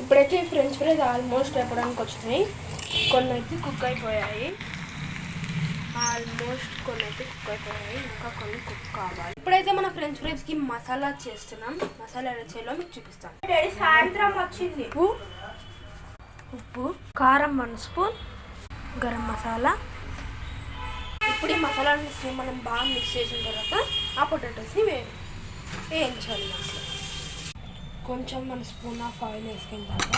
ఇప్పుడైతే French fries almost అయిపోవడానికి వచ్చినాయి. కొన్ని అయితే కుక్ అయిపోయాయి, ఇంకా కొన్ని కుక్ కావాలి. ఇప్పుడైతే మన ఫ్రెంచ్ ఫ్రైస్కి మసాలా చేస్తున్నాం. మసాలా ఎలా చేయాలో మీకు చూపిస్తాను. సాయంత్రం వచ్చింది. ఉప్పు, కారం 1 స్పూన్, గరం మసాలా. ఇప్పుడు ఈ మసాలాని మనం బాగా మిక్స్ చేసిన తర్వాత ఆ పొటాటోస్ని వేయించాలి. కొంచెం 1 స్పూన్ ఆఫ్ ఆయిల్ వేసుకున్న తర్వాత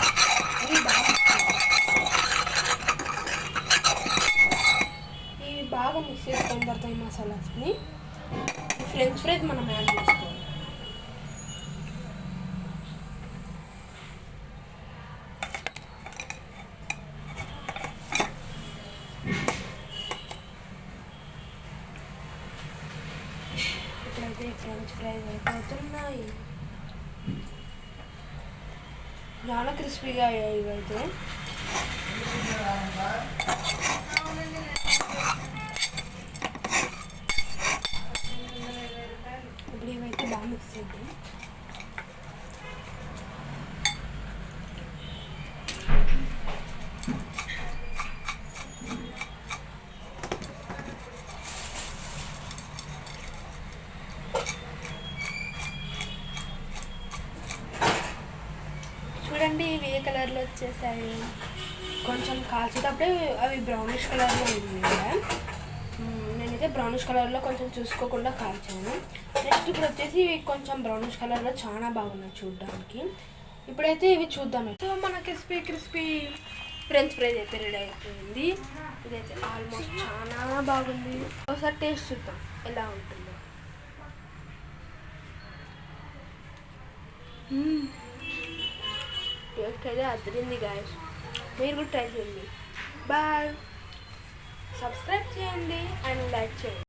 ఇవి బాగా మిక్స్ చేసుకున్న తర్వాత ఈ మసాలాస్ని ఫ్రెంచ్ ఫ్రైస్ మనం యాడ్ చేసుకోవాలి. ఇప్పుడైతే ఫ్రెంచ్ ఫ్రైస్ అయిపోతున్నాయి. చాలా క్రిస్పీగా అయ్యాయి ఇవైతే. ఇప్పుడు ఇవైతే బాగా మిక్స్ చేద్దాం. చూడండి ఇవి ఏ కలర్లో వచ్చేసాయి. కొంచెం కాల్చేటప్పుడే అవి బ్రౌనిష్ కలర్లో ఉంది కదా. నేనైతే బ్రౌనిష్ కలర్లో కొంచెం చూసుకోకుండా కాల్చాను. నెక్స్ట్ ఇప్పుడు వచ్చేసి ఇవి కొంచెం బ్రౌనిష్ కలర్లో చాలా బాగున్నాయి చూడడానికి. ఇప్పుడైతే ఇవి చూద్దాం. సో మన క్రిస్పీ ఫ్రెంచ్ ఫ్రైస్ అయితే రెడీ అయిపోయింది. ఇదైతే ఆల్మోస్ట్ చాలా బాగుంది. ఒకసారి టేస్ట్ చూద్దాం ఎలా ఉంటుందో. టేస్ట్ అయితే అదిరింది గాయస్. మీరు కూడా ట్రై చేయండి. బాయ్. సబ్స్క్రైబ్ చేయండి అండ్ లైక్ చేయండి.